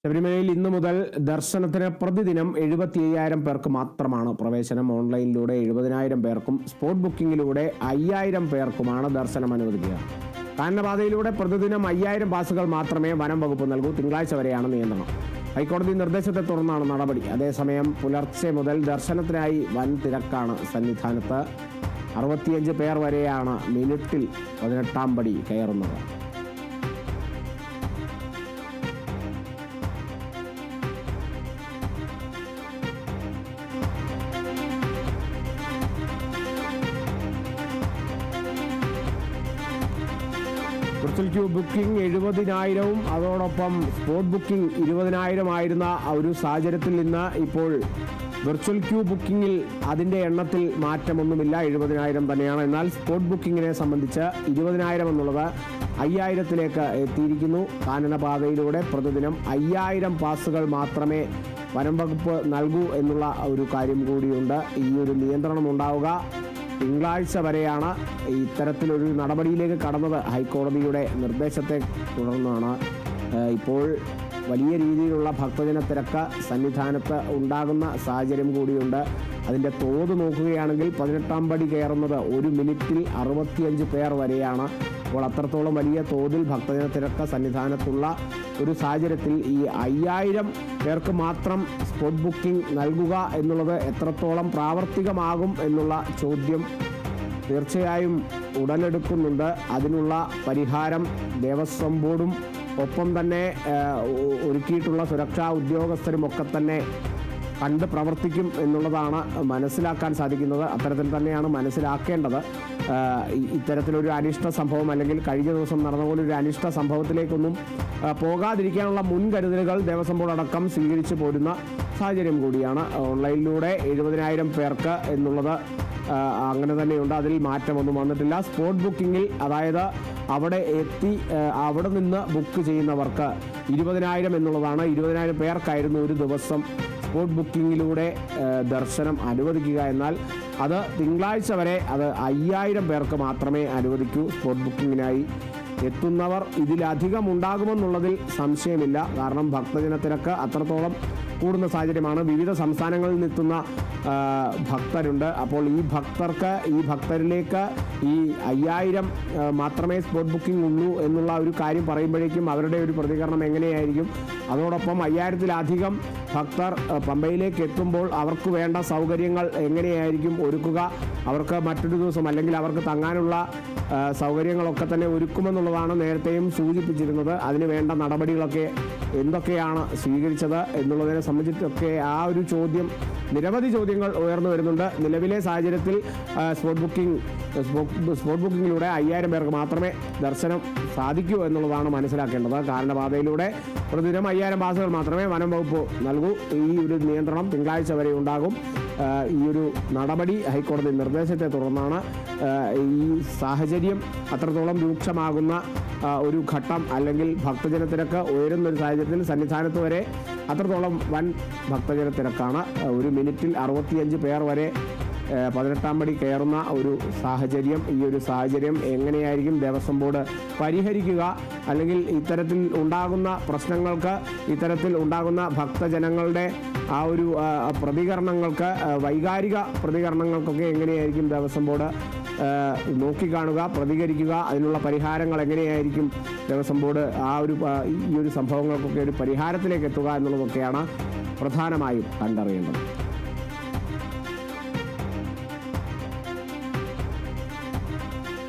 ശബരിമലയിൽ ഇന്നു മുതൽ ദർശനത്തിന് പ്രതിദിനം 75,000 പേർക്ക് മാത്രമാണ് പ്രവേശനം. ഓൺലൈനിലൂടെ 70,000 പേർക്കും സ്പോട്ട് ബുക്കിംഗിലൂടെ 5,000 പേർക്കുമാണ് ദർശനം അനുവദിക്കുക. കാനനപാതയിലൂടെ പ്രതിദിനം 5,000 പാസുകൾ മാത്രമേ വനം വകുപ്പ് നൽകൂ. തിങ്കളാഴ്ച വരെയാണ് നിയന്ത്രണം. ഹൈക്കോടതി നിർദ്ദേശത്തെ തുടർന്നാണ് നടപടി. അതേസമയം പുലർച്ചെ മുതൽ ദർശനത്തിനായി വൻ തിരക്കാണ് സന്നിധാനത്ത്. 65 പേർ വരെയാണ് മിനിറ്റിൽ 18-ാം പടി കയറുന്നത്. വിർച്വൽ ക്യൂ ബുക്കിംഗ് 70,000-ഉം അതോടൊപ്പം സ്പോട്ട് ബുക്കിംഗ് 20,000 ആയിരുന്ന ഒരു സാഹചര്യത്തിൽ നിന്ന് ഇപ്പോൾ വിർച്വൽ ക്യൂ ബുക്കിംഗിൽ അതിൻ്റെ എണ്ണത്തിൽ മാറ്റമൊന്നുമില്ല, 70,000 തന്നെയാണ്. എന്നാൽ സ്പോട്ട് ബുക്കിങ്ങിനെ സംബന്ധിച്ച് 20,000 എന്നുള്ളത് 5,000-ലേക്ക് എത്തിയിരിക്കുന്നു. കാനനപാതയിലൂടെ പ്രതിദിനം 5,000 പാസുകൾ മാത്രമേ വനം വകുപ്പ് നൽകൂ എന്നുള്ള ഒരു കാര്യം കൂടിയുണ്ട്. ഈ ഒരു നിയന്ത്രണം ഉണ്ടാവുക തിങ്കളാഴ്ച വരെയാണ്. ഇത്തരത്തിലൊരു നടപടിയിലേക്ക് കടന്നത് ഹൈക്കോടതിയുടെ നിർദ്ദേശത്തെ തുടർന്നാണ്. ഇപ്പോൾ വലിയ രീതിയിലുള്ള ഭക്തജന തിരക്ക് സന്നിധാനത്ത് ഉണ്ടാകുന്ന സാഹചര്യം കൂടിയുണ്ട്. അതിൻ്റെ തോത് നോക്കുകയാണെങ്കിൽ 18-ാം പടി കയറുന്നത് ഒരു മിനിറ്റിൽ 65 പേർ വരെയാണ്. അപ്പോൾ അത്രത്തോളം വലിയ തോതിൽ ഭക്തജന തിരക്ക് സന്നിധാനത്തുള്ള ഒരു സാഹചര്യത്തിൽ ഈ 5,000 പേർക്ക് മാത്രം സ്പോട്ട് ബുക്കിംഗ് നൽകുക എന്നുള്ളത് എത്രത്തോളം പ്രാവർത്തികമാകും എന്നുള്ള ചോദ്യം തീർച്ചയായും ഉടലെടുക്കുന്നുണ്ട്. അതിനുള്ള പരിഹാരം ദേവസ്വം ബോർഡും ഒപ്പം തന്നെ ഒരുക്കിയിട്ടുള്ള സുരക്ഷാ ഉദ്യോഗസ്ഥരുമൊക്കെ തന്നെ കണ്ട് പ്രവർത്തിക്കും എന്നുള്ളതാണ് മനസ്സിലാക്കാൻ സാധിക്കുന്നത്. അത്തരത്തിൽ തന്നെയാണ് മനസ്സിലാക്കേണ്ടത്. ഇത്തരത്തിലൊരു അനിഷ്ട സംഭവം അല്ലെങ്കിൽ കഴിഞ്ഞ ദിവസം നടന്നപോലെ ഒരു അനിഷ്ട സംഭവത്തിലേക്കൊന്നും പോകാതിരിക്കാനുള്ള മുൻകരുതലുകൾ ദേവസ്വം ബോർഡ് അടക്കം സ്വീകരിച്ചു പോരുന്ന സാഹചര്യം കൂടിയാണ്. ഓൺലൈനിലൂടെ 70,000 പേർക്ക് എന്നുള്ളത് അങ്ങനെ തന്നെയുണ്ട്, അതിൽ മാറ്റമൊന്നും വന്നിട്ടില്ല. സ്പോട്ട് ബുക്കിങ്ങിൽ അതായത് അവിടെ എത്തി അവിടെ നിന്ന് ബുക്ക് ചെയ്യുന്നവർക്ക് 20,000 എന്നുള്ളതാണ്. 20,000 പേർക്കായിരുന്നു ഒരു ദിവസം സ്പോട്ട് ബുക്കിങ്ങിലൂടെ ദർശനം അനുവദിക്കുക. എന്നാൽ അത് തിങ്കളാഴ്ച വരെ അത് 5,000 പേർക്ക് മാത്രമേ അനുവദിക്കൂ. സ്പോട്ട് ബുക്കിങ്ങിനായി എത്തുന്നവർ ഇതിലധികം ഉണ്ടാകുമെന്നുള്ളതിൽ സംശയമില്ല. കാരണം ഭക്തജന തിരക്ക് അത്രത്തോളം കൂടുന്ന സാഹചര്യമാണ്. വിവിധ സംസ്ഥാനങ്ങളിൽ നിന്നെത്തുന്ന ഭക്തരുണ്ട്. അപ്പോൾ ഈ ഭക്തരിലേക്ക് ഈ 5,000 മാത്രമേ സ്പോട്ട് ബുക്കിംഗ് ഉള്ളൂ എന്നുള്ള ഒരു കാര്യം പറയുമ്പോഴേക്കും അവരുടെ ഒരു പ്രതികരണം എങ്ങനെയായിരിക്കും? അതോടൊപ്പം 5,000-ത്തിലധികം ഭക്തർ പമ്പയിലേക്ക് എത്തുമ്പോൾ അവർക്ക് വേണ്ട സൗകര്യങ്ങൾ എങ്ങനെയായിരിക്കും ഒരുക്കുക? അവർക്ക് മറ്റൊരു ദിവസം അല്ലെങ്കിൽ അവർക്ക് തങ്ങാനുള്ള സൗകര്യങ്ങളൊക്കെ തന്നെ ഒരുക്കുമെന്നുള്ളതാണ് നേരത്തെയും സൂചിപ്പിച്ചിരുന്നത്. അതിന് വേണ്ട നടപടികളൊക്കെ എന്തൊക്കെയാണ് സ്വീകരിച്ചത് എന്നുള്ളതിനെ സംബന്ധിച്ചൊക്കെ ആ ഒരു ചോദ്യം, നിരവധി ചോദ്യങ്ങൾ ഉയർന്നു വരുന്നുണ്ട്. നിലവിലെ സാഹചര്യത്തിൽ സ്പോട്ട് ബുക്കിങ്ങിലൂടെ 5,000 പേർക്ക് മാത്രമേ ദർശനം സാധിക്കൂ എന്നുള്ളതാണ് മനസ്സിലാക്കേണ്ടത്. കാനനപാതയിലൂടെ പ്രതിദിനം 5,000 പാസുകൾ മാത്രമേ വനം വകുപ്പ് നൽകൂ. ഈ ഒരു നിയന്ത്രണം തിങ്കളാഴ്ച വരെ ഉണ്ടാകും. ഈ ഒരു നടപടി ഹൈക്കോടതി നിർദ്ദേശത്തെ തുടർന്നാണ്. ഈ സാഹചര്യം അത്രത്തോളം രൂക്ഷമാകുന്ന ഒരു ഘട്ടം അല്ലെങ്കിൽ ഭക്തജന തിരക്ക് ഉയരുന്നൊരു സാഹചര്യത്തിൽ സന്നിധാനത്ത് വരെ അത്രത്തോളം വൻ ഭക്തജന തിരക്കാണ്. ഒരു മിനിറ്റിൽ 65 പേർ വരെ 18-ാം പടി കയറുന്ന ഒരു സാഹചര്യം. ഈ ഒരു സാഹചര്യം എങ്ങനെയായിരിക്കും ദേവസ്വം ബോർഡ് പരിഹരിക്കുക? അല്ലെങ്കിൽ ഇത്തരത്തിൽ ഉണ്ടാകുന്ന പ്രശ്നങ്ങൾക്ക്, ഇത്തരത്തിൽ ഉണ്ടാകുന്ന ഭക്തജനങ്ങളുടെ ആ ഒരു പ്രതികരണങ്ങൾക്ക്, വൈകാരിക പ്രതികരണങ്ങൾക്കൊക്കെ എങ്ങനെയായിരിക്കും ദേവസ്വം ബോർഡ് നോക്കിക്കാണുക, പ്രതികരിക്കുക? അതിനുള്ള പരിഹാരങ്ങൾ എങ്ങനെയായിരിക്കും ദേവസ്വം ബോർഡ് ഈ ഒരു സംഭവങ്ങൾക്കൊക്കെ ഒരു പരിഹാരത്തിലേക്ക് എത്തുക എന്നുള്ളതൊക്കെയാണ് പ്രധാനമായും കണ്ടറിയേണ്ടത്.